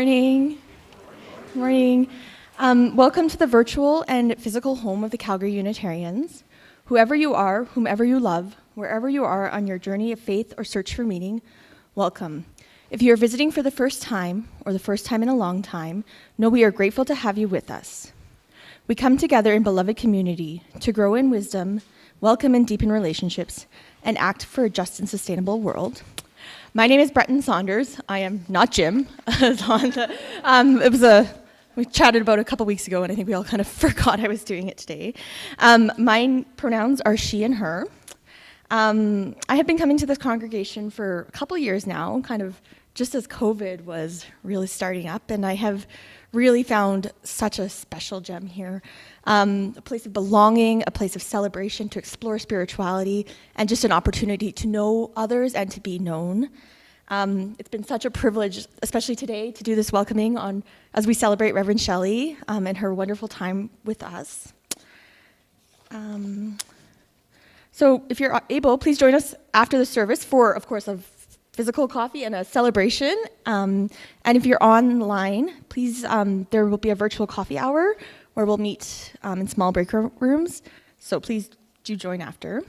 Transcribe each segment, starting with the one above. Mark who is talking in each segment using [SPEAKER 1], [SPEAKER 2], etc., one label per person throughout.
[SPEAKER 1] morning. Good morning. Welcome to the virtual and physical home of the Calgary Unitarians. Whoever you are, whomever you love, wherever you are on your journey of faith or search for meaning, welcome. If you are visiting for the first time, or the first time in a long time, know we are grateful to have you with us. We come together in beloved community to grow in wisdom, welcome and deepen relationships, and act for a just and sustainable world. My name is Breton Saunders. I am not Jim. We chatted about it a couple weeks ago, and I think we all kind of forgot I was doing it today. My pronouns are she and her. I have been coming to this congregation for a couple years now, kind of just as COVID was really starting up, and I have really found such a special gem here. A place of belonging, a place of celebration, to explore spirituality, and just an opportunity to know others and to be known. It's been such a privilege, especially today, to do this welcoming as we celebrate Reverend Shelley and her wonderful time with us. So if you're able, please join us after the service for, of course, a physical coffee and a celebration. And if you're online, please, there will be a virtual coffee hour where we'll meet in small break rooms. So please do join after.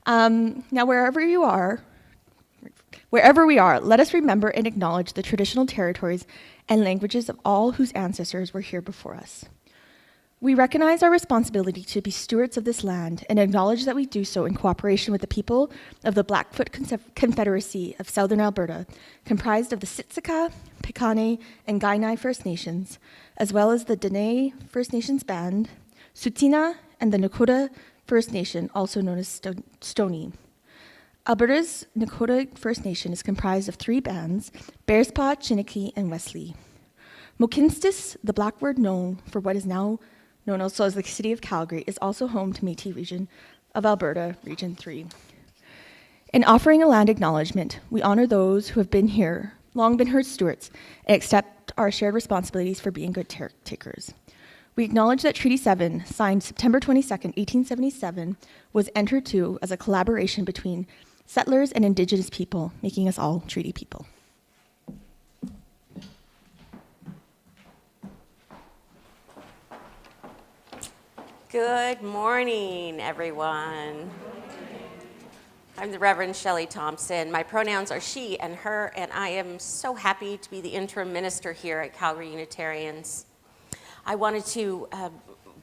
[SPEAKER 1] Now, wherever we are, let us remember and acknowledge the traditional territories and languages of all whose ancestors were here before us. We recognize our responsibility to be stewards of this land and acknowledge that we do so in cooperation with the people of the Blackfoot Confederacy of Southern Alberta, comprised of the Siksika, Piikani, and Kainai First Nations, as well as the Dene First Nations Band, Tsuut'ina, and the Nakota First Nation, also known as Stoney. Alberta's Nakota First Nation is comprised of 3 bands, Bearspaw, Chiniki, and Wesley. Mohkinstsis, the Blackford known for what is now known also as the city of Calgary, is also home to Métis region of Alberta, Region 3. In offering a land acknowledgement, we honor those who have been here, long been her stewards, and accept our shared responsibilities for being good takers. We acknowledge that Treaty 7, signed September 22nd, 1877, was entered into as a collaboration between settlers and Indigenous people, making us all treaty people.
[SPEAKER 2] Good morning, everyone. I'm the Reverend Shelley Thompson. My pronouns are she and her, and I am so happy to be the interim minister here at Calgary Unitarians. I wanted to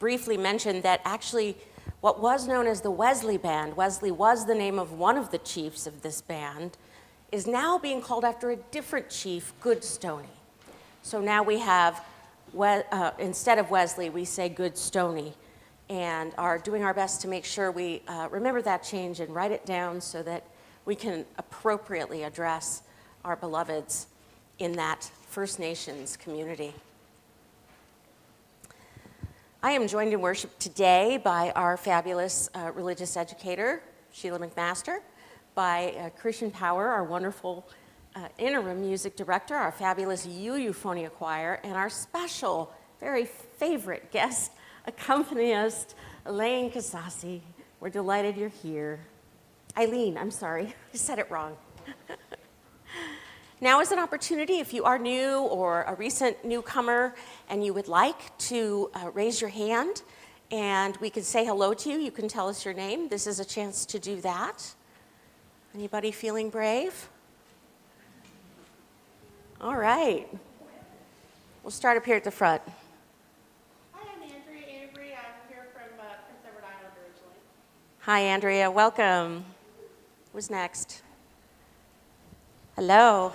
[SPEAKER 2] briefly mention that actually what was known as the Wesley Band, Wesley was the name of one of the chiefs of this band, is now being called after a different chief, Good Stoney. So now we have, instead of Wesley, we say Good Stoney, and are doing our best to make sure we remember that change and write it down so that we can appropriately address our beloveds in that First Nations community. I am joined in worship today by our fabulous religious educator, Sheila McMaster, by Christian Power, our wonderful interim music director, our fabulous Euphonia Choir, and our special, very favorite guest accompanist, Elaine Kasasi. We're delighted you're here. Eileen, I'm sorry, I said it wrong. Now is an opportunity, if you are new or a recent newcomer and you would like to raise your hand and we can say hello to you, you can tell us your name. This is a chance to do that. Anybody feeling brave? All right. We'll start up here at the front. Hi, Andrea. Welcome. Who's next? Hello.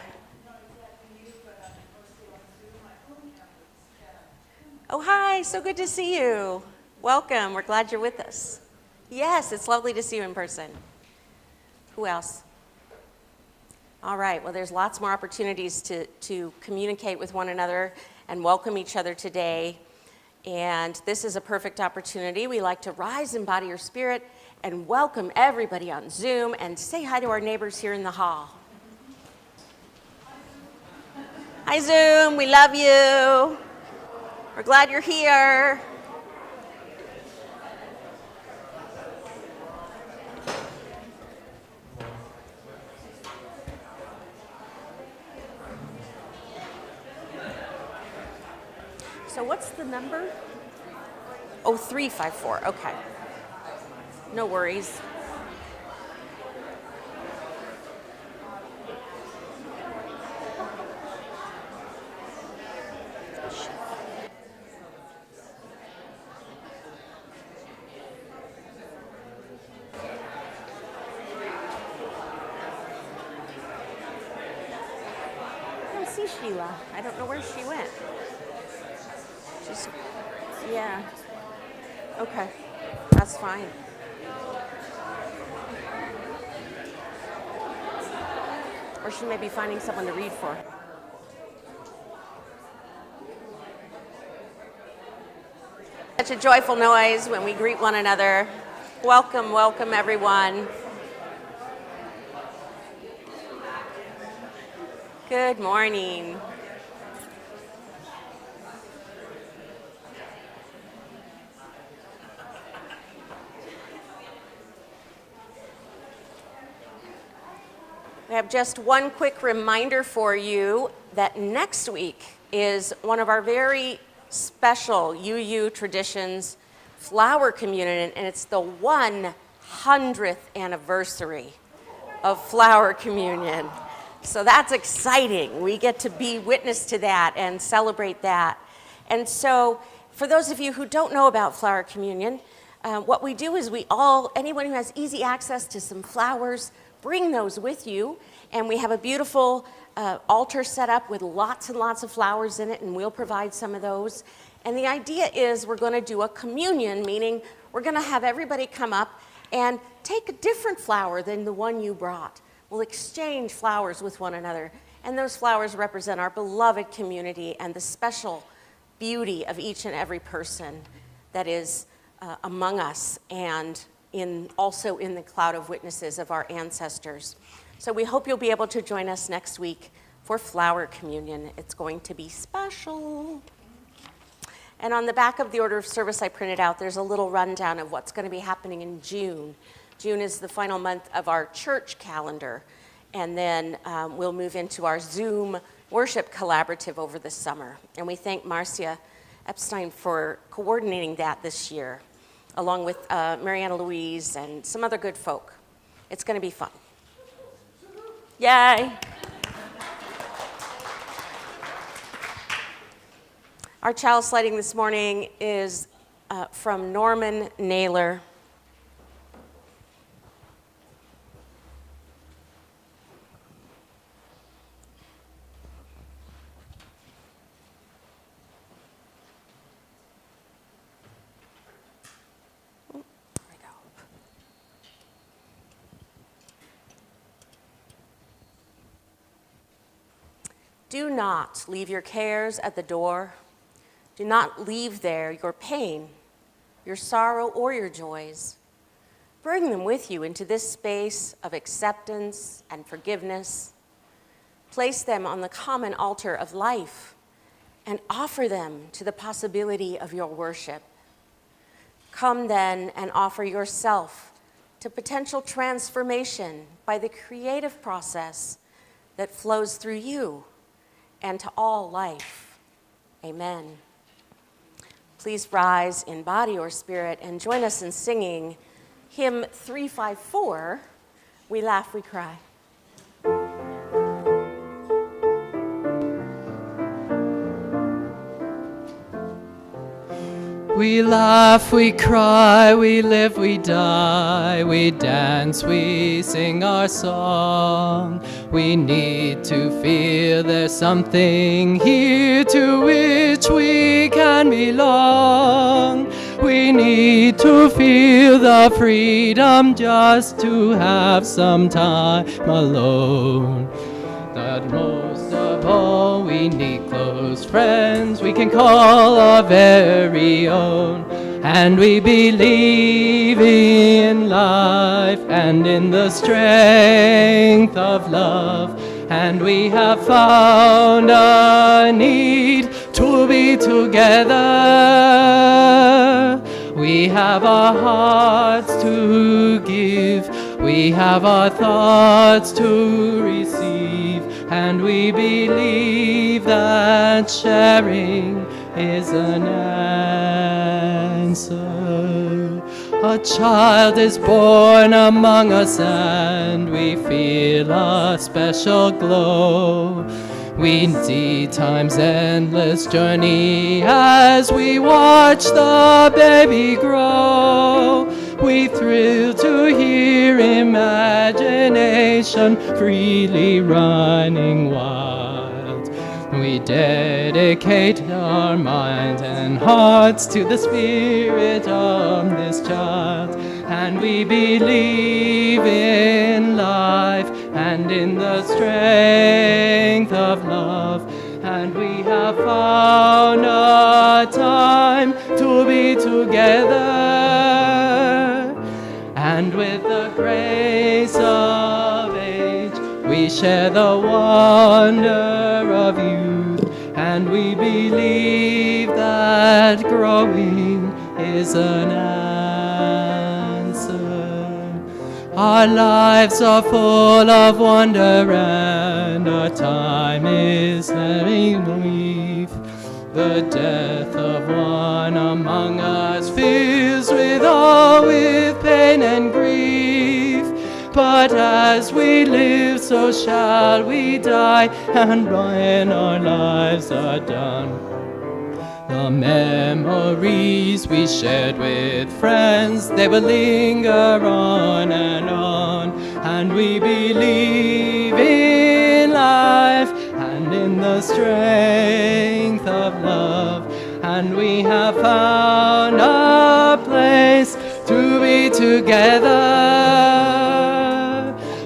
[SPEAKER 2] Oh, hi. So good to see you. Welcome. We're glad you're with us. Yes, it's lovely to see you in person. Who else? All right. Well, there's lots more opportunities to communicate with one another and welcome each other today. And this is a perfect opportunity. We like to rise and embody your spirit and welcome everybody on Zoom and say hi to our neighbors here in the hall. Hi, Zoom. We love you. We're glad you're here. So what's the number? Oh, 354, okay. No worries. I don't see Sheila. I don't know where she went. Yeah. Okay, that's fine. Or she may be finding someone to read for. Such a joyful noise when we greet one another. Welcome, welcome everyone. Good morning. I have just one quick reminder for you that next week is one of our very special UU traditions, Flower Communion, and it's the 100th anniversary of Flower Communion. So that's exciting. We get to be witness to that and celebrate that. And so for those of you who don't know about Flower Communion, what we do is anyone who has easy access to some flowers, bring those with you, and we have a beautiful altar set up with lots and lots of flowers in it, and we'll provide some of those. And the idea is we're going to do a communion, meaning we're going to have everybody come up and take a different flower than the one you brought. We'll exchange flowers with one another, and those flowers represent our beloved community and the special beauty of each and every person that is among us, and also in the cloud of witnesses of our ancestors. So we hope you'll be able to join us next week for Flower Communion. It's going to be special. And on the back of the order of service I printed out, there's a little rundown of what's going to be happening in June. June is the final month of our church calendar, and then we'll move into our Zoom worship collaborative over the summer. And we thank Marcia Epstein for coordinating that this year, along with Mariana Louise and some other good folk. It's going to be fun. Yay! Our chalice lighting this morning is from Norman Naylor. Do not leave your cares at the door. Do not leave there your pain, your sorrow, or your joys. Bring them with you into this space of acceptance and forgiveness. Place them on the common altar of life and offer them to the possibility of your worship. Come then and offer yourself to potential transformation by the creative process that flows through you and to all life. Amen. Please rise in body or spirit and join us in singing hymn 354, We Laugh, We Cry.
[SPEAKER 3] We laugh, we cry, we live, we die, we dance, we sing our song. We need to feel there's something here to which we can belong. We need to feel the freedom just to have some time alone. That most of all we need close friends we can call our very own. And we believe in life and in the strength of love. And we have found a need to be together. We have our hearts to give. We have our thoughts to receive. And we believe that sharing is an answer. A child is born among us and we feel a special glow. We see time's endless journey as we watch the baby grow. We thrill to hear imagination freely running wild. We dedicate our minds and hearts to the spirit of this child. And we believe in life and in the strength of love. And we have found a time to be together. And with the grace of age, we share the wonder of youth. And we believe that growing is an answer. Our lives are full of wonder and our time is very brief. The death of one among us fills with awe, with pain and grief. But as we live, so shall we die, and when our lives are done, the memories we shared with friends, they will linger on. And we believe in life and in the strength of love. And we have found a place to be together.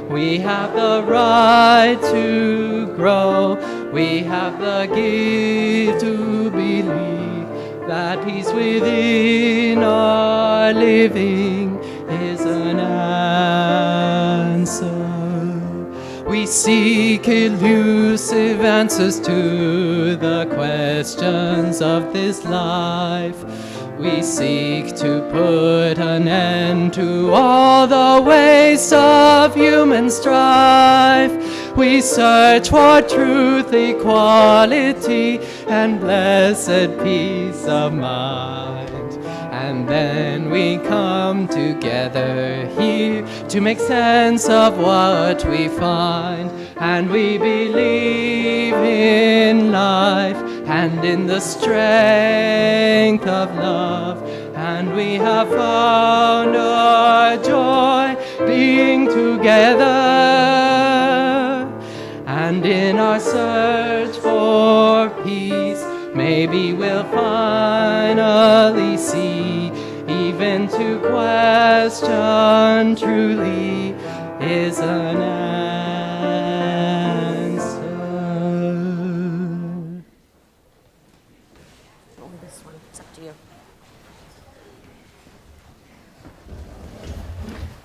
[SPEAKER 3] We have the right to grow. We have the gift to believe that peace within our living is an answer. We seek elusive answers to the questions of this life. We seek to put an end to all the waste of human strife. We search for truth, equality, and blessed peace of mind. And then we come together here to make sense of what we find. And we believe in life and in the strength of love. And we have found our joy being together. And in our search for peace, maybe we'll finally see, even to question truly is an answer.
[SPEAKER 2] Oh, this one, it's up to you.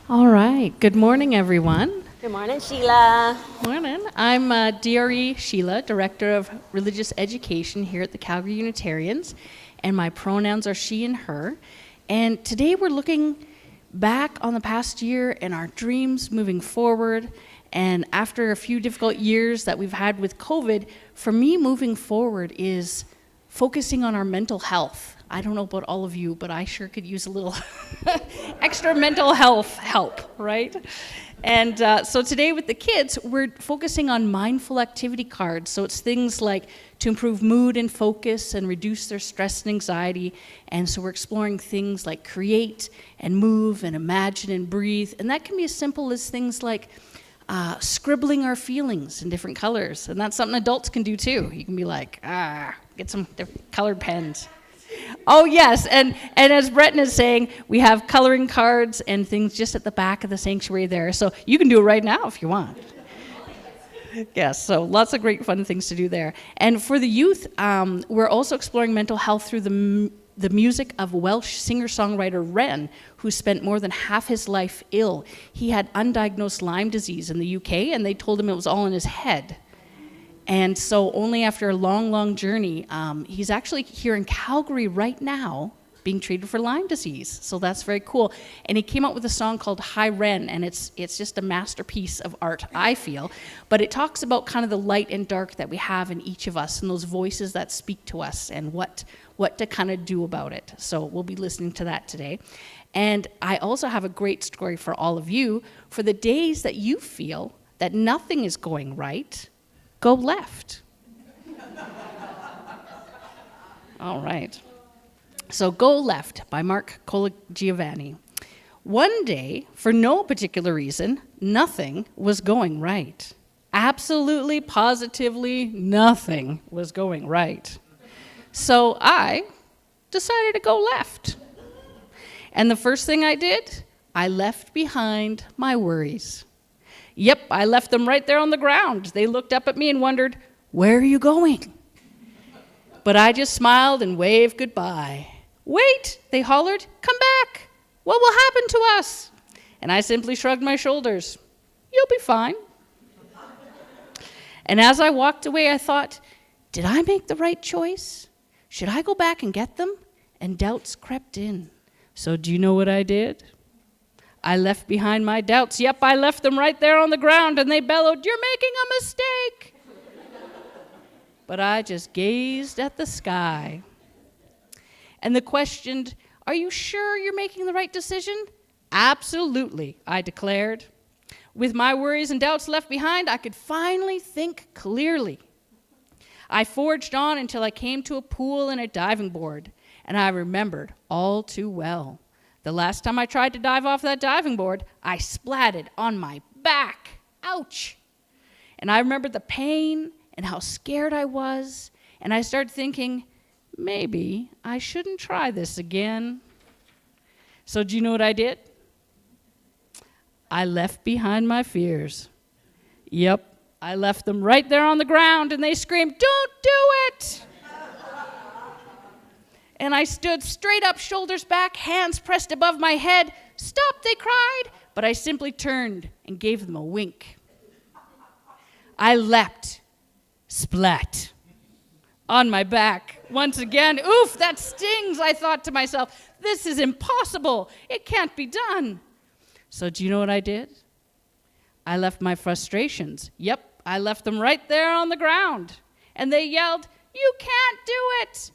[SPEAKER 4] All right. Good morning, everyone.
[SPEAKER 2] Good morning, Sheila.
[SPEAKER 4] Morning. I'm DRE Sheila, Director of Religious Education here at the Calgary Unitarians, and my pronouns are she and her. And today we're looking back on the past year and our dreams moving forward. And after a few difficult years that we've had with COVID, for me, moving forward is focusing on our mental health. I don't know about all of you, but I sure could use a little extra mental health help, right? And so today with the kids, we're focusing on mindful activity cards. So it's things like to improve mood and focus and reduce their stress and anxiety. And so we're exploring things like create and move and imagine and breathe. And that can be as simple as things like scribbling our feelings in different colors. And that's something adults can do too. You can be like, get some different colored pens. Oh, yes, and as Breton is saying, we have coloring cards and things just at the back of the sanctuary there. So you can do it right now if you want. Yes, so lots of great fun things to do there. And for the youth, we're also exploring mental health through the music of Welsh singer-songwriter Ren, who spent more than half his life ill. He had undiagnosed Lyme disease in the UK, and they told him it was all in his head. And so only after a long, long journey, he's actually here in Calgary right now being treated for Lyme disease. So that's very cool. And he came out with a song called High Ren, and it's just a masterpiece of art, I feel. But it talks about kind of the light and dark that we have in each of us, and those voices that speak to us, and what to kind of do about it. So we'll be listening to that today. And I also have a great story for all of you. For the days that you feel that nothing is going right, go left. All right. So Go Left by Mark Colagiovanni. One day, for no particular reason, nothing was going right. Absolutely, positively, nothing was going right. So I decided to go left. And the first thing I did, I left behind my worries. Yep, I left them right there on the ground. They looked up at me and wondered, "Where are you going?" But I just smiled and waved goodbye. "Wait," they hollered, "come back. What will happen to us?" And I simply shrugged my shoulders. "You'll be fine." And as I walked away, I thought, did I make the right choice? Should I go back and get them? And doubts crept in. So do you know what I did? I left behind my doubts. Yep, I left them right there on the ground, and they bellowed, "You're making a mistake." But I just gazed at the sky. And they questioned, "Are you sure you're making the right decision?" "Absolutely," I declared. With my worries and doubts left behind, I could finally think clearly. I forged on until I came to a pool and a diving board, and I remembered all too well. The last time I tried to dive off that diving board, I splatted on my back. Ouch! And I remembered the pain and how scared I was, and I started thinking, maybe I shouldn't try this again. So do you know what I did? I left behind my fears. Yep, I left them right there on the ground, and they screamed, "Don't do it!" And I stood straight up, shoulders back, hands pressed above my head. "Stop," they cried, but I simply turned and gave them a wink. I leapt, splat, on my back. Once again, oof, that stings, I thought to myself. This is impossible. It can't be done. So do you know what I did? I left my frustrations. Yep, I left them right there on the ground. And they yelled, "You can't do it!"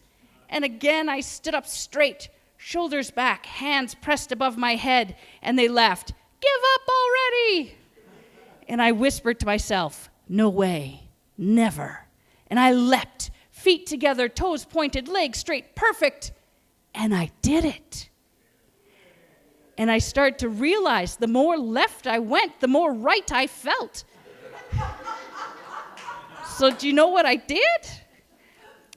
[SPEAKER 4] And again, I stood up straight, shoulders back, hands pressed above my head, and they laughed, "Give up already!" And I whispered to myself, "No way, never." And I leapt, feet together, toes pointed, legs straight, perfect. And I did it. And I started to realize the more left I went, the more right I felt. So do you know what I did?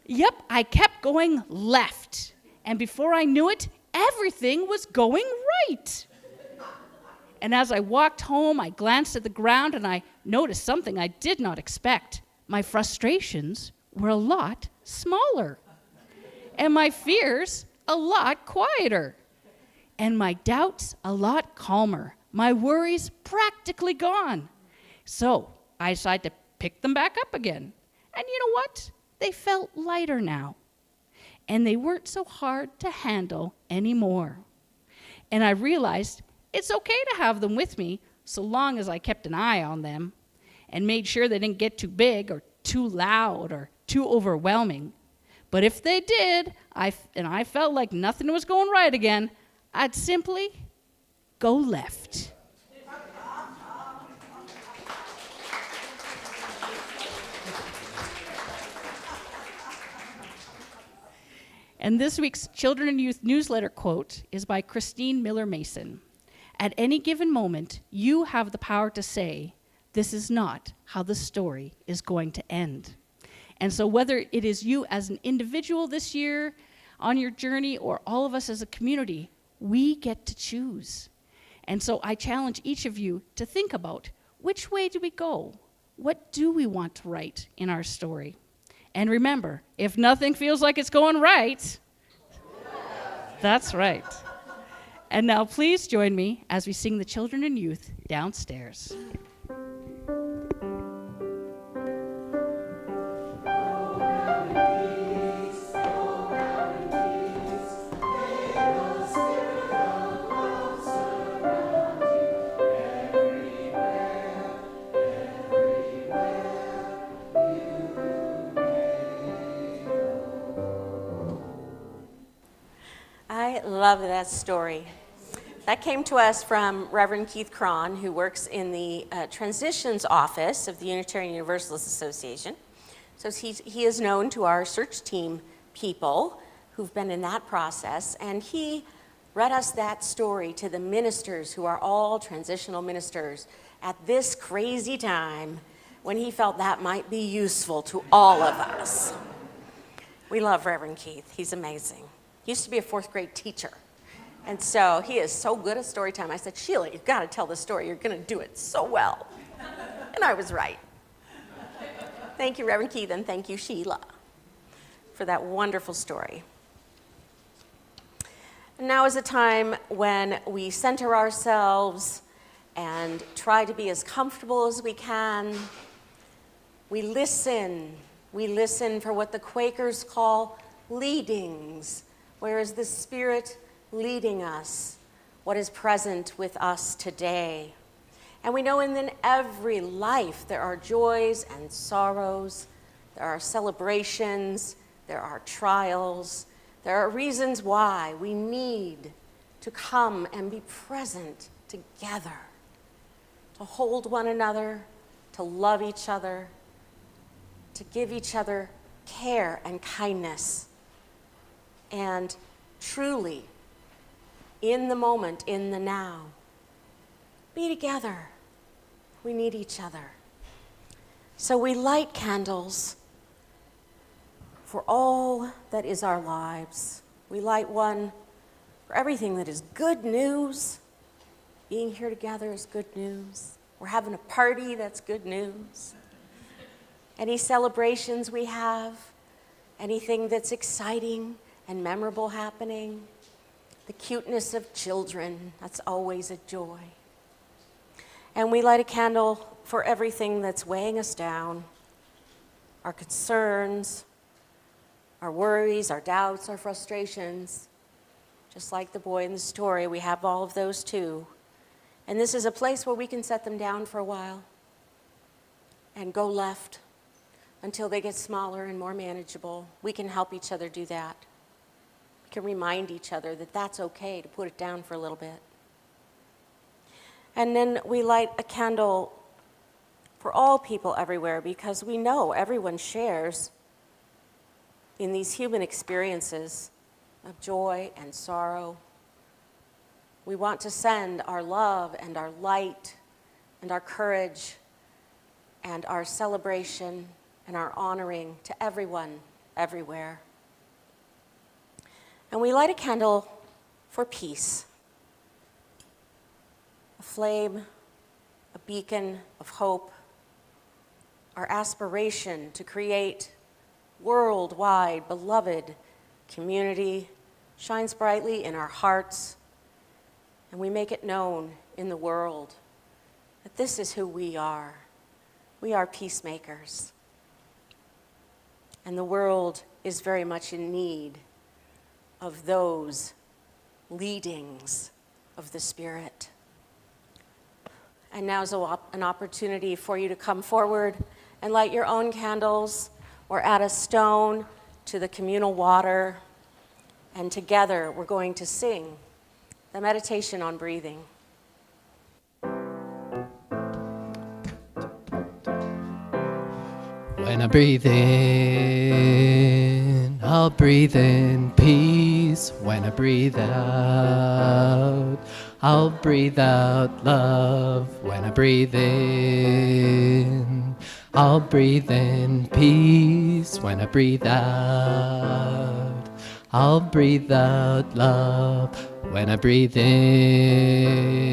[SPEAKER 4] Yep, I kept going left. And before I knew it, everything was going right. And as I walked home, I glanced at the ground and I noticed something I did not expect. My frustrations were a lot smaller. And my fears a lot quieter. And my doubts a lot calmer. My worries practically gone. So I decided to pick them back up again. And you know what? They felt lighter now. And they weren't so hard to handle anymore. And I realized it's okay to have them with me so long as I kept an eye on them and made sure they didn't get too big or too loud or too overwhelming. But if they did, and I felt like nothing was going right again, I'd simply go left. And this week's Children and Youth newsletter quote is by Christine Miller Mason. At any given moment, you have the power to say, this is not how the story is going to end. And so whether it is you as an individual this year on your journey or all of us as a community, we get to choose. And so I challenge each of you to think about, which way do we go? What do we want to write in our story? And remember, if nothing feels like it's going right, that's right. And now please join me as we sing the Children and Youth downstairs.
[SPEAKER 5] Oh,
[SPEAKER 2] I love that story. That came to us from Reverend Keith Cron, who works in the Transitions Office of the Unitarian Universalist Association. So he is known to our search team people who've been in that process, and he read us that story to the ministers who are all transitional ministers at this crazy time when he felt that might be useful to all of us. We love Reverend Keith. He's amazing. He used to be a fourth grade teacher. And so he is so good at story time. I said, Sheila, you've got to tell the story. You're going to do it so well. And I was right. Thank you, Reverend Keith, and thank you, Sheila, for that wonderful story. And now is a time when we center ourselves and try to be as comfortable as we can. We listen. We listen for what the Quakers call leadings. Where is the Spirit leading us? What is present with us today? And we know in every life there are joys and sorrows, there are celebrations, there are trials, there are reasons why we need to come and be present together, to hold one another, to love each other, to give each other care and kindness, and truly, in the moment, in the now, be together. We need each other. So we light candles for all that is our lives. We light one for everything that is good news. Being here together is good news. We're having a party, that's good news. Any celebrations we have, anything that's exciting and memorable happening, the cuteness of children, that's always a joy. And we light a candle for everything that's weighing us down, our concerns, our worries, our doubts, our frustrations. Just like the boy in the story, we have all of those too. And this is a place where we can set them down for a while and go left until they get smaller and more manageable. We can help each other do that. We can remind each other that that's okay to put it down for a little bit. And then we light a candle for all people everywhere, because we know everyone shares in these human experiences of joy and sorrow. We want to send our love and our light and our courage and our celebration and our honoring to everyone, everywhere. And we light a candle for peace, a flame, a beacon of hope, our aspiration to create worldwide beloved community shines brightly in our hearts, and we make it known in the world that this is who we are. We are peacemakers. And the world is very much in need of those leadings of the Spirit. And now's an opportunity for you to come forward and light your own candles or add a stone to the communal water. And together we're going to sing the meditation on breathing.
[SPEAKER 3] When I breathe in, I'll breathe in peace. When I breathe out, I'll breathe out love. When I breathe in, I'll breathe in peace. When I breathe out, I'll breathe out love. When I breathe in,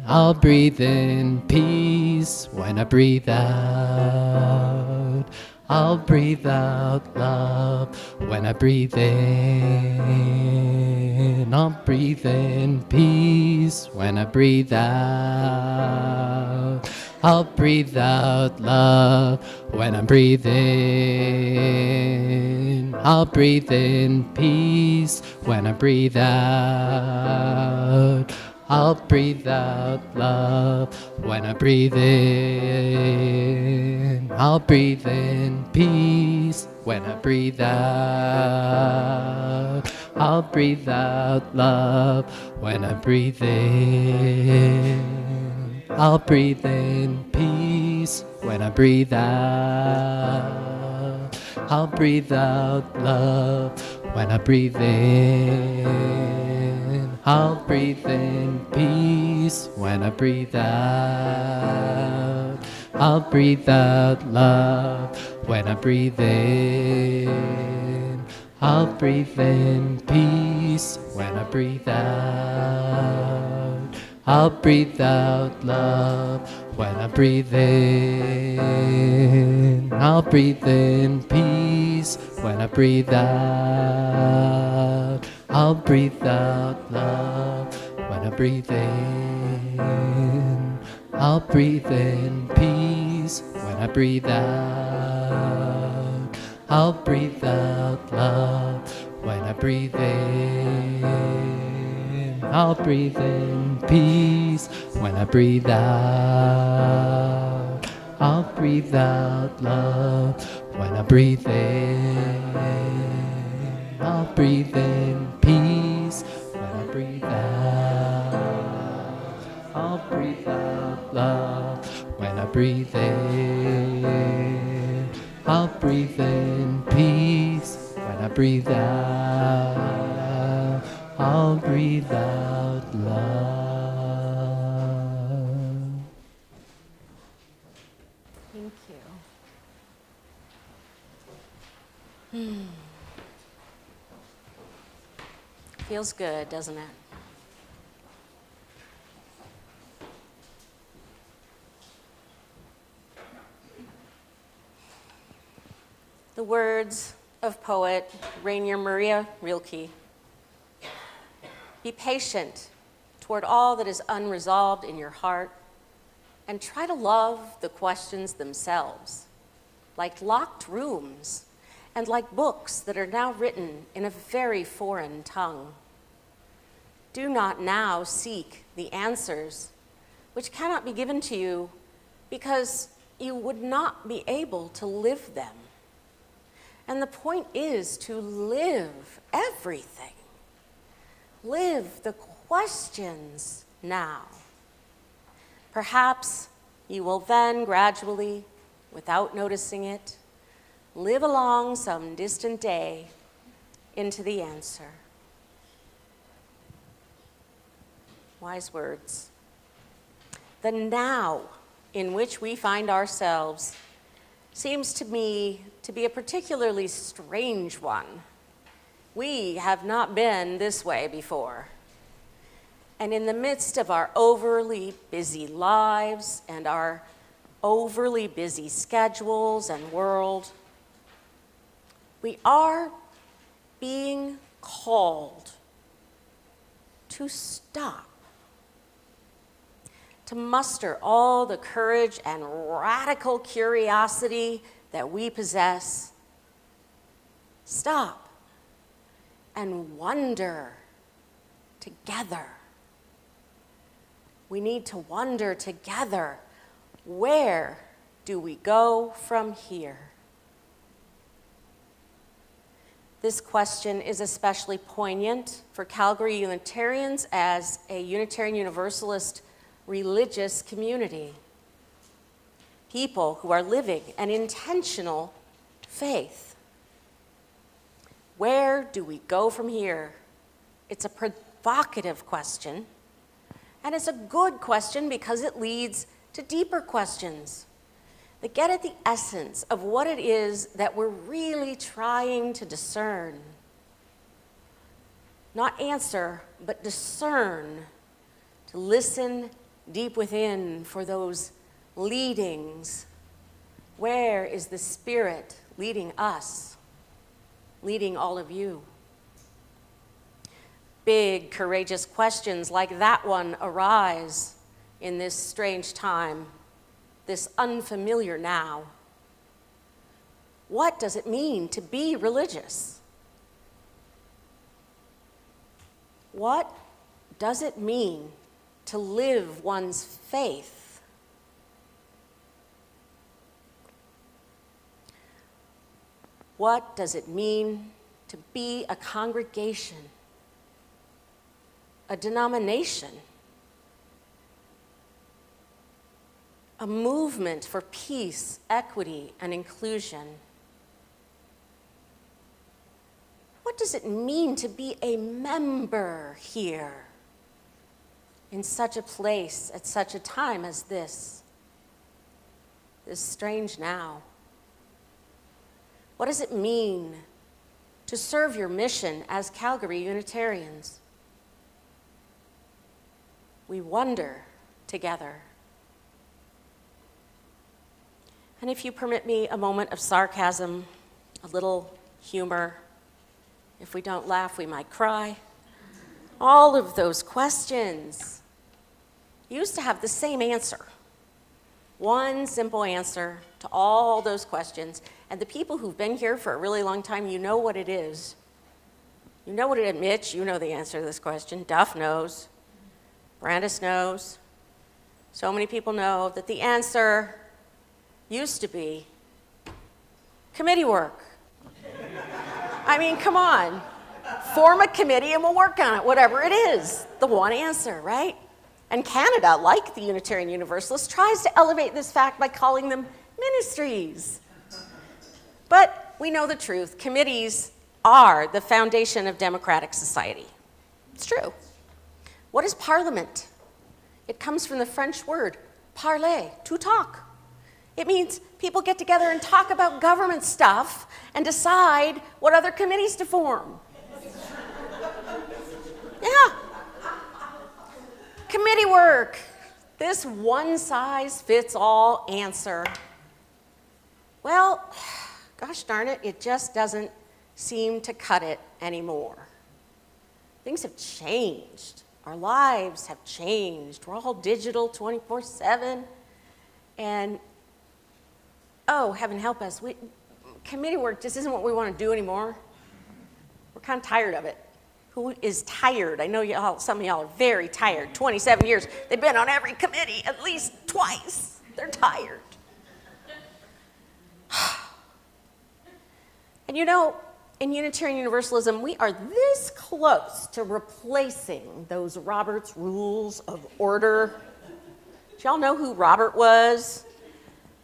[SPEAKER 3] I'll breathe in peace. When I breathe out, I'll breathe out love. When I breathe in, I'll breathe in peace. When I breathe out, I'll breathe out love. When I breathe in, I'll breathe in peace. When I breathe out, I'll breathe out love. When I breathe in, I'll breathe in peace. When I breathe out, I'll breathe out love when I breathe in. I'll breathe in peace when I breathe out. I'll breathe out love when I breathe in. I'll breathe in peace when I breathe out. I'll breathe out love when I breathe in. I'll breathe in peace when I breathe out. I'll breathe out love when I breathe in. I'll breathe in peace when I breathe out. I'll breathe out love when I breathe in. I'll breathe in peace when I breathe out. I'll breathe out love when I breathe in. I'll breathe in peace when I breathe out. I'll breathe out love when I breathe in. I'll breathe in peace when I breathe out. I'll breathe out love when I breathe in. I'll breathe in peace when I breathe out. I'll breathe out love.
[SPEAKER 2] Thank you. Feels good, doesn't it? The words of poet Rainier Maria Rilke. Be patient toward all that is unresolved in your heart, and try to love the questions themselves, like locked rooms and like books that are now written in a very foreign tongue. Do not now seek the answers which cannot be given to you because you would not be able to live them. And the point is to live everything. Live the questions now. Perhaps you will then gradually, without noticing it, live along some distant day into the answer. Wise words. The now in which we find ourselves seems to me to be a particularly strange one. We have not been this way before. And in the midst of our overly busy lives and our overly busy schedules and world, we are being called to stop, to muster all the courage and radical curiosity that we possess. Stop and wonder together. We need to wonder together, where do we go from here? This question is especially poignant for Calgary Unitarians as a Unitarian Universalist religious community. People who are living an intentional faith. Where do we go from here? It's a provocative question, and it's a good question because it leads to deeper questions that get at the essence of what it is that we're really trying to discern. Not answer, but discern, to listen deep within for those leadings. Where is the Spirit leading us, leading all of you? Big, courageous questions like that one arise in this strange time, this unfamiliar now. What does it mean to be religious? What does it mean to live one's faith? What does it mean to be a congregation, a denomination, a movement for peace, equity, and inclusion. What does it mean to be a member here in such a place at such a time as this strange now? What does it mean to serve your mission as Calgary Unitarians? We wonder together. And if you permit me a moment of sarcasm, a little humor, if we don't laugh, we might cry. All of those questions used to have the same answer. One simple answer to all those questions. And the people who've been here for a really long time, you know what it is. You know what it is. Mitch, you know the answer to this question. Duff knows. Brandis knows. So many people know that the answer used to be committee work. I mean, come on. Form a committee and we'll work on it, whatever it is. The one answer, right? And Canada, like the Unitarian Universalists, tries to elevate this fact by calling them ministries. But we know the truth. Committees are the foundation of democratic society. It's true. What is parliament? It comes from the French word parler, to talk. It means people get together and talk about government stuff and decide what other committees to form. Yeah. Committee work. This one-size-fits-all answer. Well, gosh darn it, it just doesn't seem to cut it anymore. Things have changed. Our lives have changed. We're all digital 24/7. And, oh, heaven help us, committee work just isn't what we want to do anymore. We're kind of tired of it. Who is tired? I know y'all, some of y'all are very tired. 27 years. They've been on every committee at least twice. They're tired. And you know, in Unitarian Universalism, we are this close to replacing those Robert's Rules of Order. Do y'all know who Robert was?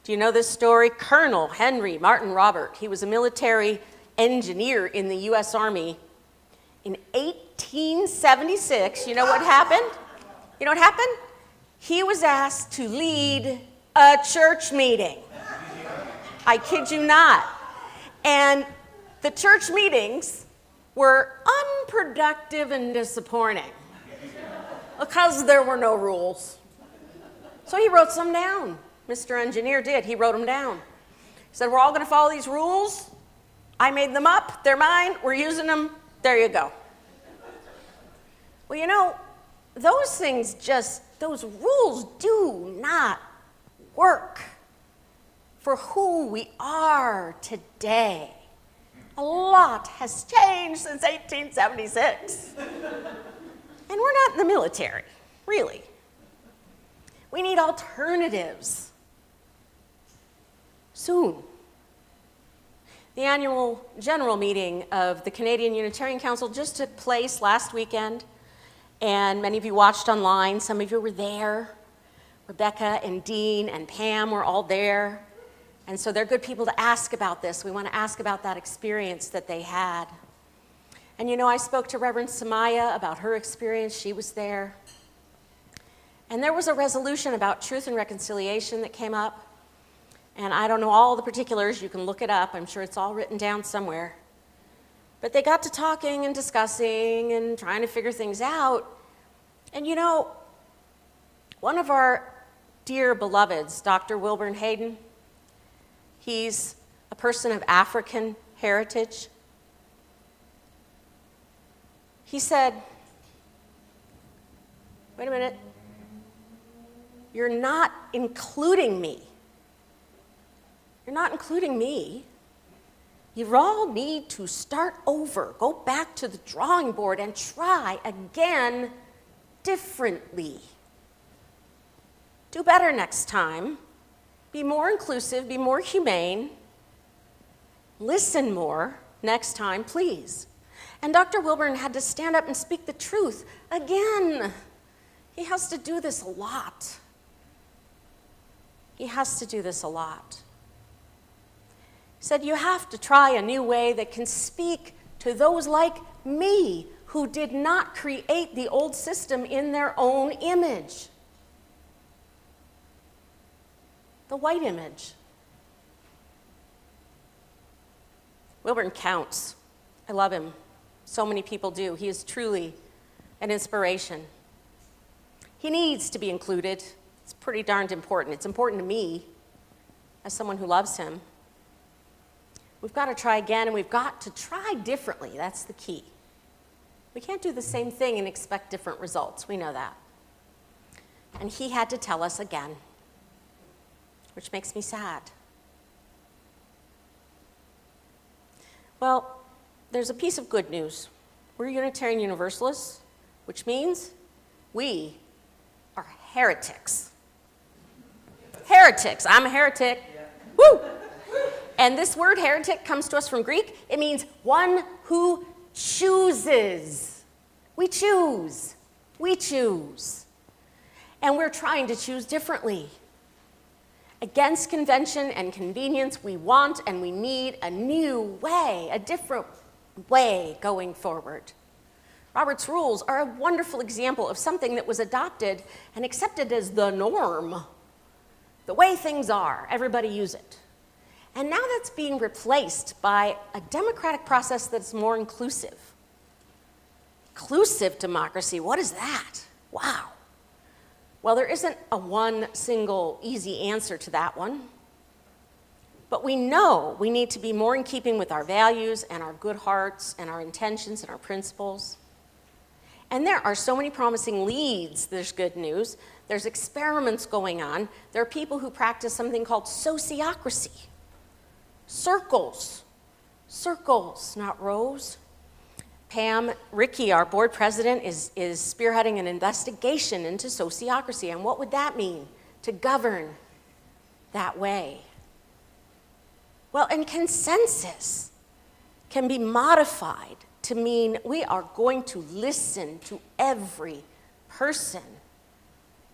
[SPEAKER 2] Do you know this story? Colonel Henry Martin Robert. He was a military engineer in the U.S. Army. In 1876, you know what happened? You know what happened? He was asked to lead a church meeting. I kid you not. And the church meetings were unproductive and disappointing because there were no rules. So he wrote some down. Mr. Engineer did. He wrote them down. He said, we're all going to follow these rules. I made them up. They're mine. We're using them. There you go. Well, you know, those rules do not work for who we are today. A lot has changed since 1876. And we're not in the military, really. We need alternatives. Soon. The annual general meeting of the Canadian Unitarian Council just took place last weekend, and many of you watched online. Some of you were there. Rebecca and Dean and Pam were all there, and so they're good people to ask about this. We want to ask about that experience that they had. And you know, I spoke to Reverend Samaya about her experience. She was there. And there was a resolution about truth and reconciliation that came up. And I don't know all the particulars. You can look it up. I'm sure it's all written down somewhere. But they got to talking and discussing and trying to figure things out. And you know, one of our dear beloveds, Dr. Wilburn Hayden, he's a person of African heritage. He said, wait a minute, you're not including me. You're not including me. You all need to start over, go back to the drawing board and try again differently. Do better next time. Be more inclusive, be more humane, listen more, next time, please. And Dr. Wilburn had to stand up and speak the truth again. He has to do this a lot. He has to do this a lot. He said, you have to try a new way that can speak to those like me who did not create the old system in their own image. The white image. Wilburn counts. I love him. So many people do. He is truly an inspiration. He needs to be included. It's pretty darned important. It's important to me as someone who loves him. We've got to try again, and we've got to try differently. That's the key. We can't do the same thing and expect different results. We know that. And he had to tell us again, which makes me sad. Well, there's a piece of good news. We're Unitarian Universalists, which means we are heretics. Heretics. I'm a heretic. Woo! And this word heretic comes to us from Greek. It means one who chooses. We choose. We choose. And we're trying to choose differently. Against convention and convenience, we want and we need a new way, a different way going forward. Robert's rules are a wonderful example of something that was adopted and accepted as the norm. The way things are, everybody use it. And now that's being replaced by a democratic process that's more inclusive. Inclusive democracy, what is that? Wow. Well, there isn't a one single easy answer to that one. But we know we need to be more in keeping with our values and our good hearts and our intentions and our principles. And there are so many promising leads. There's good news. There's experiments going on. There are people who practice something called sociocracy. Circles. Circles, not rows. Pam Rickey, our board president, is spearheading an investigation into sociocracy. And what would that mean? To govern that way. Well, and consensus can be modified to mean we are going to listen to every person.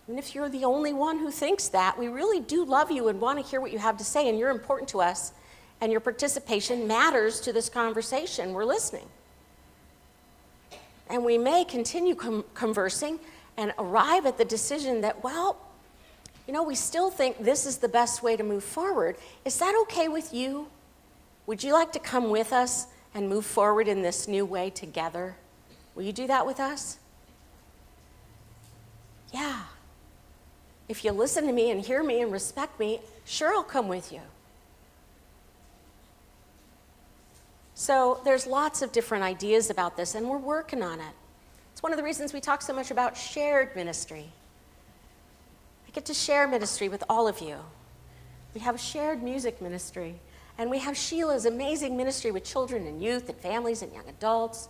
[SPEAKER 2] And if you're the only one who thinks that, we really do love you and want to hear what you have to say, and you're important to us, and your participation matters to this conversation. We're listening. And we may continue conversing and arrive at the decision that, well, you know, we still think this is the best way to move forward. Is that okay with you? Would you like to come with us and move forward in this new way together? Will you do that with us? Yeah. If you listen to me and hear me and respect me, sure, I'll come with you. So there's lots of different ideas about this, and we're working on it. It's one of the reasons we talk so much about shared ministry. I get to share ministry with all of you. We have a shared music ministry, and we have Sheila's amazing ministry with children and youth and families and young adults.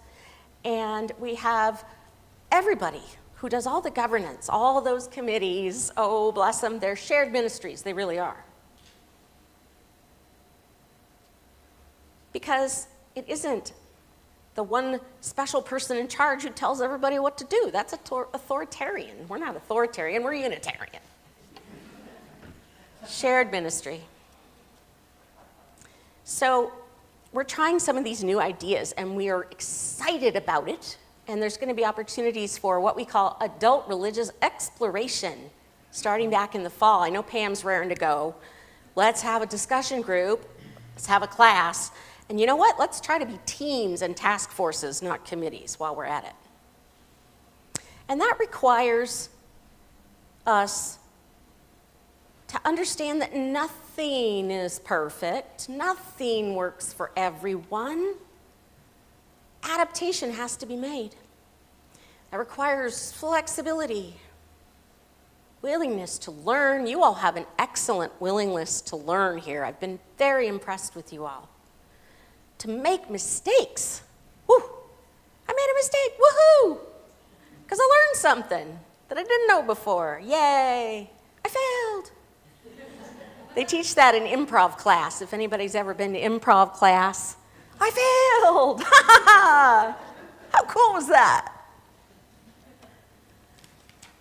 [SPEAKER 2] And we have everybody who does all the governance, all those committees. Oh, bless them, they're shared ministries. They really are. Because it isn't the one special person in charge who tells everybody what to do. That's authoritarian. We're not authoritarian, we're Unitarian. Shared ministry. So we're trying some of these new ideas, and we are excited about it. And there's going to be opportunities for what we call adult religious exploration starting back in the fall. I know Pam's raring to go. Let's have a discussion group. Let's have a class. And you know what? Let's try to be teams and task forces, not committees, while we're at it. And that requires us to understand that nothing is perfect. Nothing works for everyone. Adaptation has to be made. That requires flexibility, willingness to learn. You all have an excellent willingness to learn here. I've been very impressed with you all. To make mistakes. Woo! I made a mistake, woohoo! Because I learned something that I didn't know before. Yay! I failed. They teach that in improv class. If anybody's ever been to improv class, I failed. How cool was that?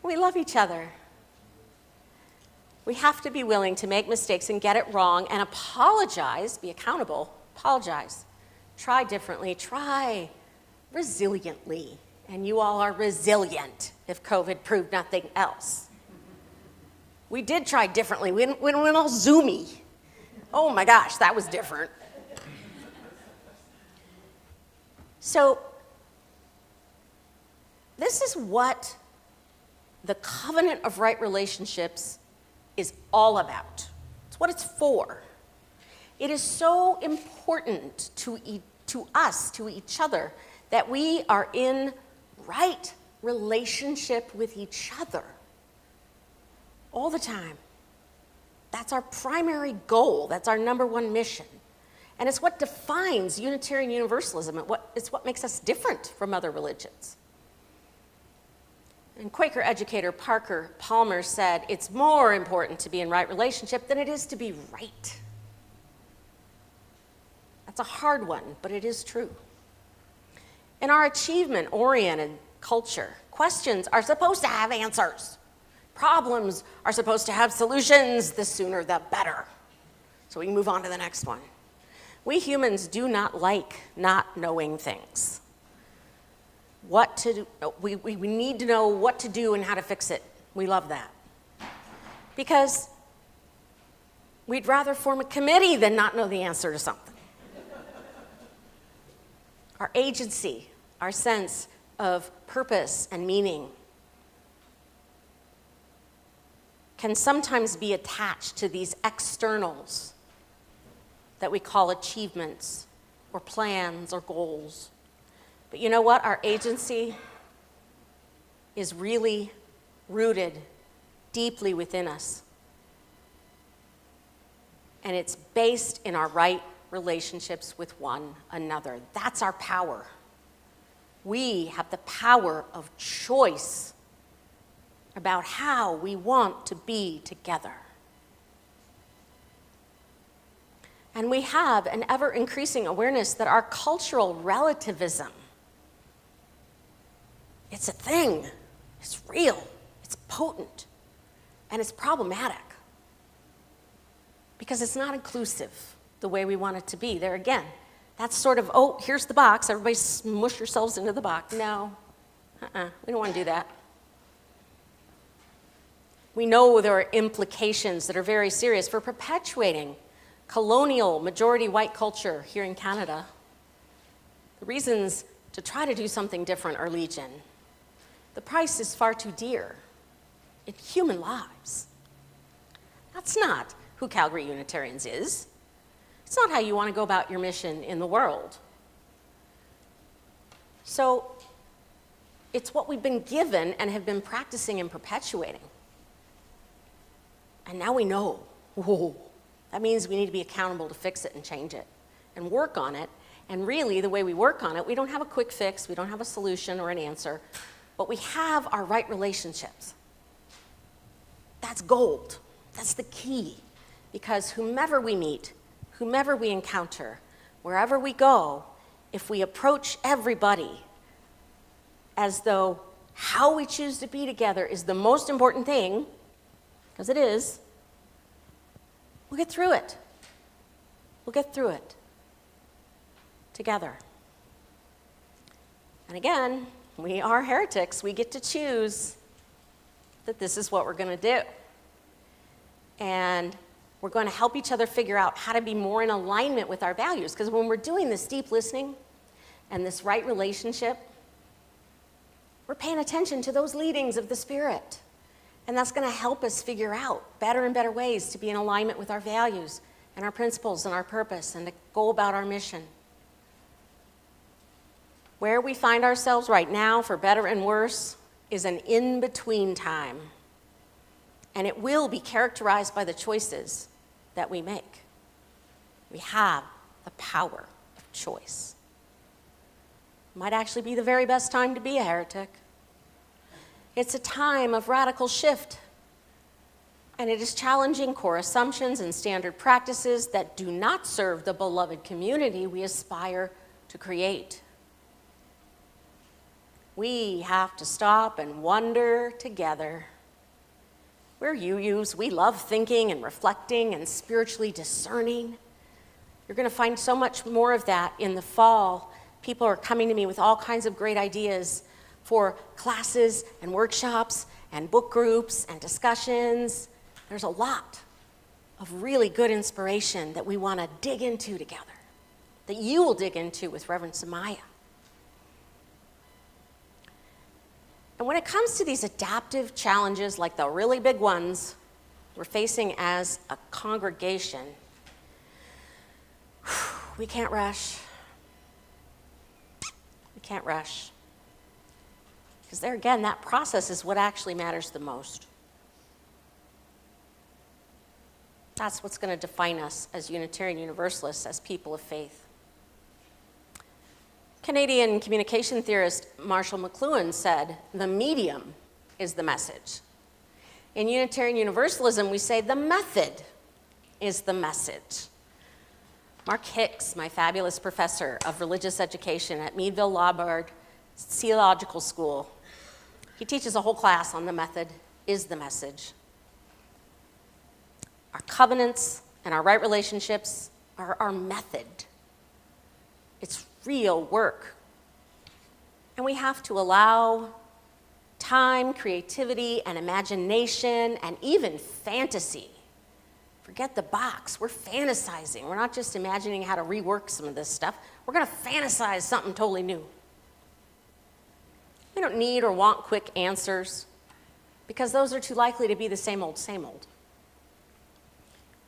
[SPEAKER 2] We love each other. We have to be willing to make mistakes and get it wrong and apologize, be accountable, apologize. Try differently, try resiliently. And you all are resilient if COVID proved nothing else. We did try differently. We went all Zoomy. Oh my gosh, that was different. So this is what the covenant of right relationships is all about. It's what it's for. It is so important to us, to each other, that we are in right relationship with each other all the time. That's our primary goal. That's our number one mission. And it's what defines Unitarian Universalism. It's what makes us different from other religions. And Quaker educator Parker Palmer said, it's more important to be in right relationship than it is to be right. That's a hard one, but it is true. In our achievement-oriented culture, questions are supposed to have answers. Problems are supposed to have solutions. The sooner, the better. So we can move on to the next one. We humans do not like not knowing things. What to do, we need to know what to do and how to fix it. We love that. Because we'd rather form a committee than not know the answer to something. Our agency, our sense of purpose and meaning can sometimes be attached to these externals that we call achievements or plans or goals. But you know what? Our agency is really rooted deeply within us. And it's based in our right relationships with one another. That's our power. We have the power of choice about how we want to be together. And we have an ever-increasing awareness that our cultural relativism, it's a thing, it's real, it's potent, and it's problematic because it's not inclusive the way we want it to be. There again, that's sort of, oh, here's the box, everybody smush yourselves into the box. No, we don't want to do that. We know there are implications that are very serious for perpetuating colonial majority white culture here in Canada. The reasons to try to do something different are legion. The price is far too dear in human lives. That's not who Calgary Unitarians is. It's not how you want to go about your mission in the world. So it's what we've been given and have been practicing and perpetuating. And now we know, whoa, that means we need to be accountable to fix it and change it and work on it. And really, the way we work on it, we don't have a quick fix, we don't have a solution or an answer, but we have our right relationships. That's gold. That's the key. Because whomever we meet, whomever we encounter, wherever we go, if we approach everybody as though how we choose to be together is the most important thing, because it is, we'll get through it. We'll get through it together. And again, we are heretics. We get to choose that this is what we're going to do. And we're going to help each other figure out how to be more in alignment with our values. Because when we're doing this deep listening and this right relationship, we're paying attention to those leadings of the Spirit. And that's going to help us figure out better and better ways to be in alignment with our values and our principles and our purpose and to go about our mission. Where we find ourselves right now, for better and worse, is an in-between time. And it will be characterized by the choices that we make. We have the power of choice. It might actually be the very best time to be a heretic. It's a time of radical shift And it is challenging core assumptions and standard practices that do not serve the beloved community we aspire to create. We have to stop and wonder together. We're UUs. We love thinking and reflecting and spiritually discerning. You're going to find so much more of that in the fall. People are coming to me with all kinds of great ideas for classes and workshops and book groups and discussions. There's a lot of really good inspiration that we want to dig into together, that you will dig into with Reverend Samaya. And when it comes to these adaptive challenges, like the really big ones we're facing as a congregation, we can't rush. We can't rush. Because there again, that process is what actually matters the most. That's what's going to define us as Unitarian Universalists, as people of faith. Canadian communication theorist Marshall McLuhan said, "The medium is the message." In Unitarian Universalism, we say the method is the message. Mark Hicks, my fabulous professor of religious education at Meadville-Lombard Theological School, he teaches a whole class on the method is the message. Our covenants and our right relationships are our method. It's real work. And we have to allow time, creativity, and imagination, and even fantasy. Forget the box. We're fantasizing. We're not just imagining how to rework some of this stuff. We're going to fantasize something totally new. We don't need or want quick answers, because those are too likely to be the same old, same old.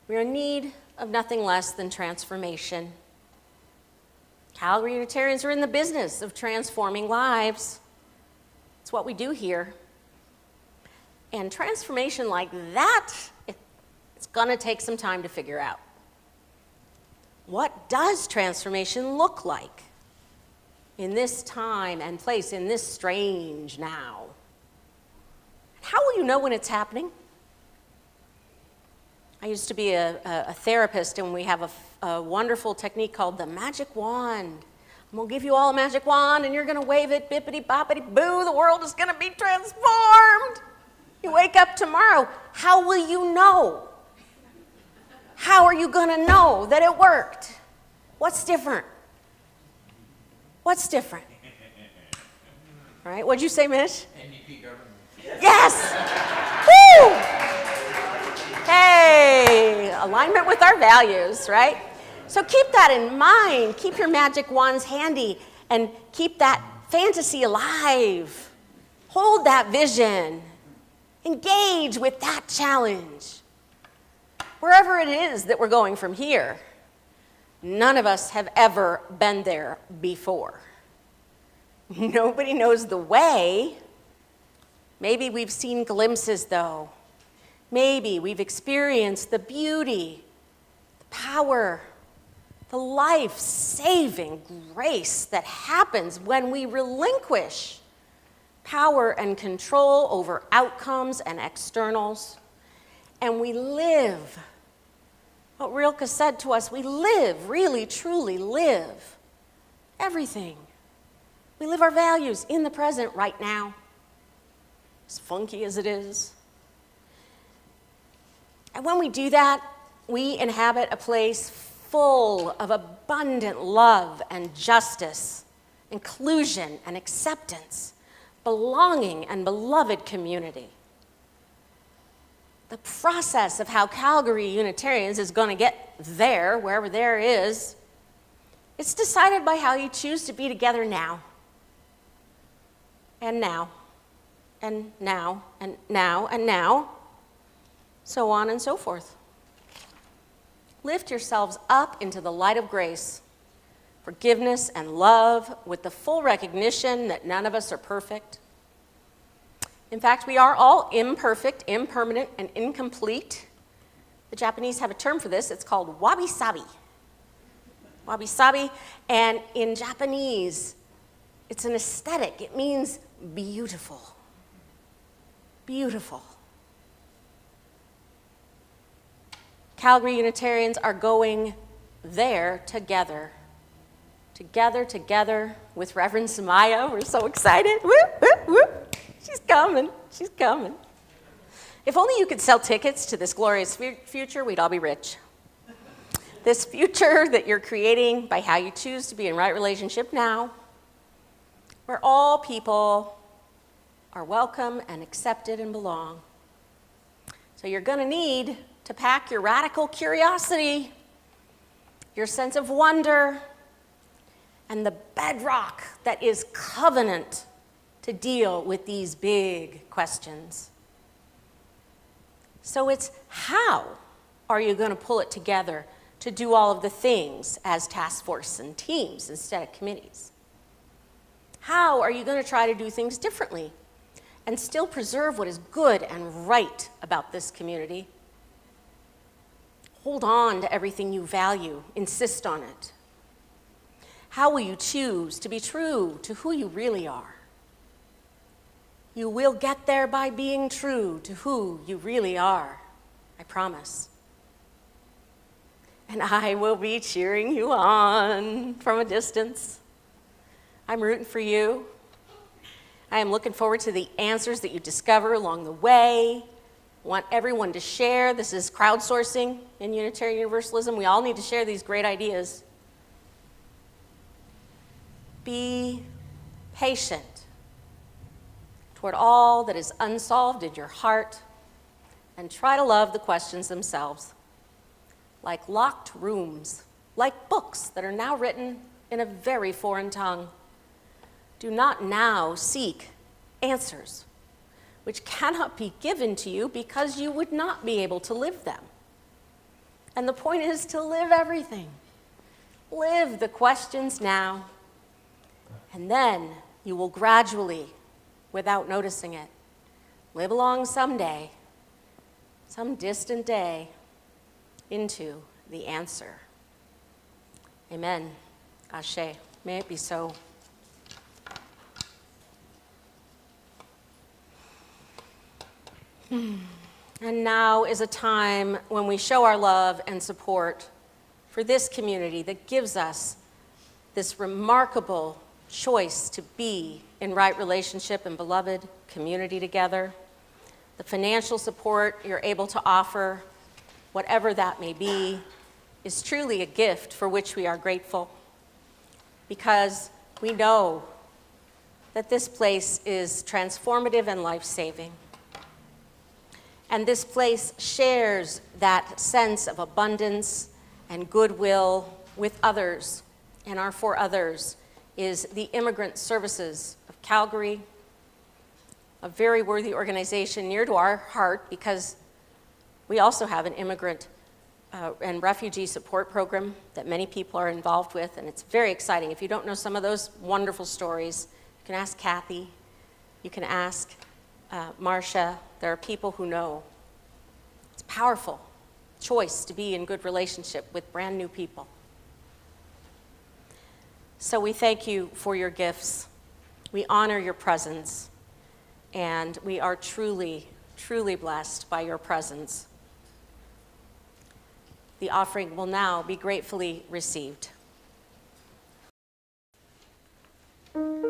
[SPEAKER 2] We are in need of nothing less than transformation. Calgary Unitarians are in the business of transforming lives. It's what we do here. And transformation like that, it's going to take some time to figure out. What does transformation look like in this time and place, in this strange now? How will you know when it's happening? I used to be a therapist, and we have a wonderful technique called the magic wand. I'm going to give you all a magic wand, and you're going to wave it, bippity-boppity-boo, the world is going to be transformed. You wake up tomorrow, how will you know? How are you going to know that it worked? What's different? What's different? All right, what'd you say, Mish?
[SPEAKER 5] NDP government.
[SPEAKER 2] Yes! Woo! Hey, alignment with our values, right? So keep that in mind. Keep your magic wands handy and keep that fantasy alive. Hold that vision. Engage with that challenge. Wherever it is that we're going from here, none of us have ever been there before. Nobody knows the way. Maybe we've seen glimpses, though. Maybe we've experienced the beauty, the power, the life-saving grace that happens when we relinquish power and control over outcomes and externals, and we live. What Rilke said to us, we live, really, truly live everything. We live our values in the present right now, as funky as it is. And when we do that, we inhabit a place full of abundant love and justice, inclusion and acceptance, belonging and beloved community. The process of how Calgary Unitarians is going to get there, wherever there is, it's decided by how you choose to be together now. And now. And now. And now. And now. So on and so forth. Lift yourselves up into the light of grace, forgiveness and love, with the full recognition that none of us are perfect. In fact, we are all imperfect, impermanent, and incomplete. The Japanese have a term for this. It's called wabi-sabi. Wabi-sabi, and in Japanese, it's an aesthetic. It means beautiful. Beautiful. Calgary Unitarians are going there together. Together with Reverend Samaya. We're so excited. Woo, woo, woo. She's coming. She's coming. If only you could sell tickets to this glorious future, we'd all be rich. This future that you're creating by how you choose to be in right relationship now, where all people are welcome and accepted and belong. So you're going to need to pack your radical curiosity, your sense of wonder, and the bedrock that is covenant to deal with these big questions. So it's how are you going to pull it together to do all of the things as task force and teams instead of committees? How are you going to try to do things differently and still preserve what is good and right about this community? Hold on to everything you value, insist on it. How will you choose to be true to who you really are? You will get there by being true to who you really are, I promise. And I will be cheering you on from a distance. I'm rooting for you. I am looking forward to the answers that you discover along the way. I want everyone to share. This is crowdsourcing in Unitarian Universalism. We all need to share these great ideas. Be patient toward all that is unsolved in your heart, and try to love the questions themselves, like locked rooms, like books that are now written in a very foreign tongue. Do not now seek answers which cannot be given to you because you would not be able to live them. And the point is to live everything. Live the questions now, and then you will gradually, without noticing it, live along someday, some distant day, into the answer. Amen. Ashe. May it be so. And now is a time when we show our love and support for this community that gives us this remarkable choice to be in right relationship and beloved community together. The financial support you're able to offer, whatever that may be, is truly a gift for which we are grateful, because we know that this place is transformative and life-saving. And this place shares that sense of abundance and goodwill with others. And our For Others is the Immigrant Services of Calgary, a very worthy organization near to our heart because we also have an immigrant and refugee support program that many people are involved with, and it's very exciting. If you don't know some of those wonderful stories, you can ask Kathy, you can ask Marcia. There are people who know. It's a powerful choice to be in good relationship with brand new people. So we thank you for your gifts. We honor your presence, and we are truly, truly blessed by your presence. The offering will now be gratefully received.
[SPEAKER 5] You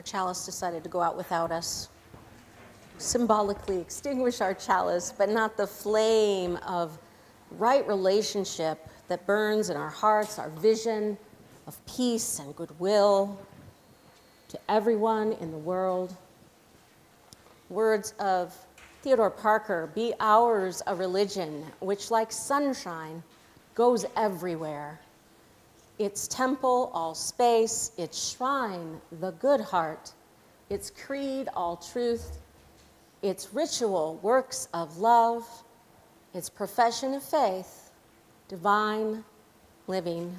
[SPEAKER 2] chalice decided to go out without us. Symbolically extinguish our chalice, but not the flame of right relationship that burns in our hearts, our vision of peace and goodwill to everyone in the world. Words of Theodore Parker, be ours a religion which like sunshine goes everywhere. Its temple, all space, its shrine, the good heart, its creed, all truth, its ritual, works of love, its profession of faith, divine living.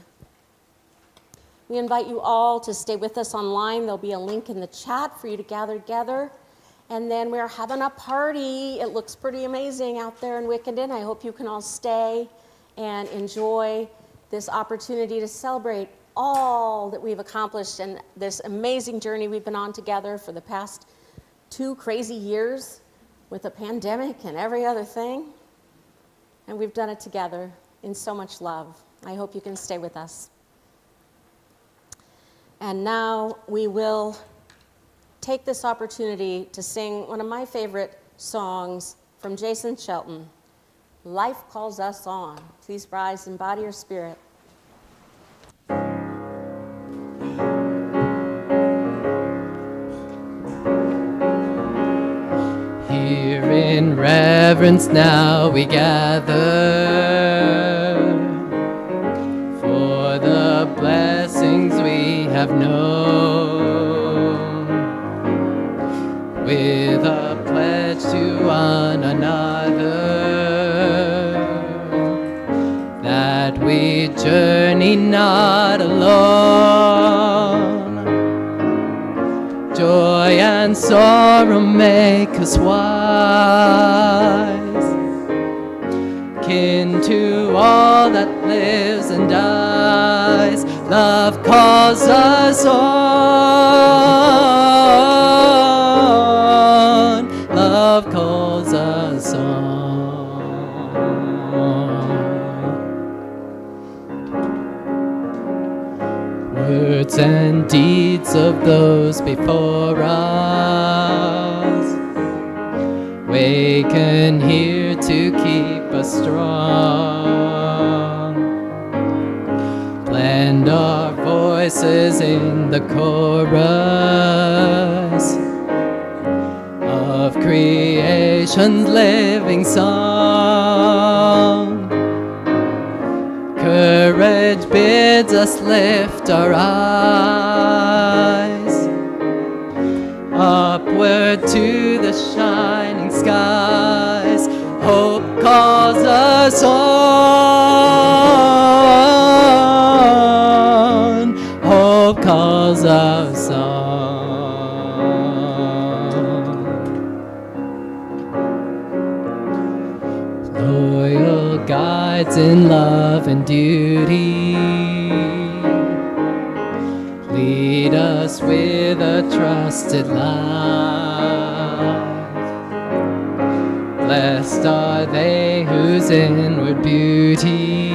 [SPEAKER 2] We invite you all to stay with us online. There'll be a link in the chat for you to gather together. And then we're having a party. It looks pretty amazing out there in Wickenden. I hope you can all stay and enjoy this opportunity to celebrate all that we've accomplished and this amazing journey we've been on together for the past 2 crazy years with a pandemic and every other thing. And we've done it together in so much love. I hope you can stay with us. And now we will take this opportunity to sing one of my favorite songs from Jason Shelton, Life Calls Us On. Please rise and body your spirit.
[SPEAKER 3] Here in reverence now we gather for the blessings we have known, with a pledge to one another that we journey not alone. Joy and sorrow make us wise, kin to all that lives and dies. Love calls us on. Love calls us on. Words and deeds of those before us waken here to keep us strong. Blend our voices in the chorus of creation's living song. Courage bids us lift our eyes upward to the shining skies. Hope calls us on. Hope calls us on. Loyal guides in love and duty, lead us with a trusted light. Blessed are they whose inward beauty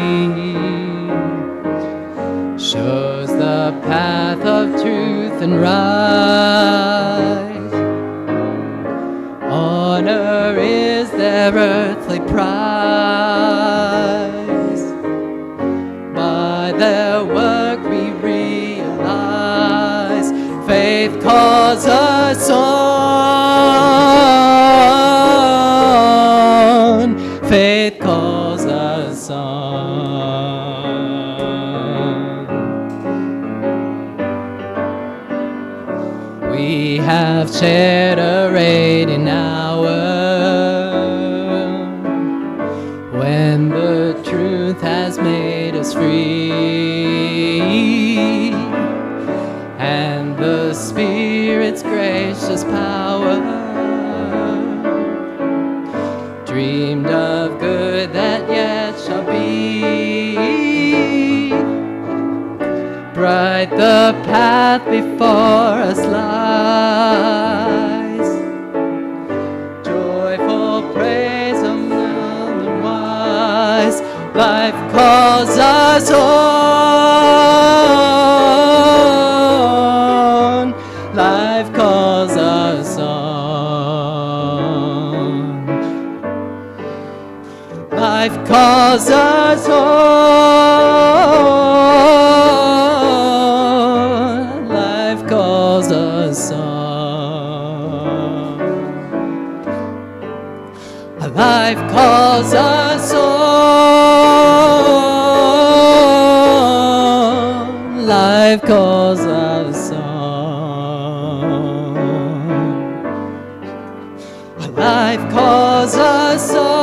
[SPEAKER 3] shows the path of truth and right. Honor is their earthly prize. By their work we realize faith calls us on. Faith calls us on. We have shared a radiant hour when the truth has made us free, and the Spirit's gracious power dreamed of good that yet shall be. Bright the path before us lies, joyful praise unknown and wise. Life calls us on. Life life calls us on. Life calls us on. Life calls us on. Life calls us on. Life calls us on. Life calls us on.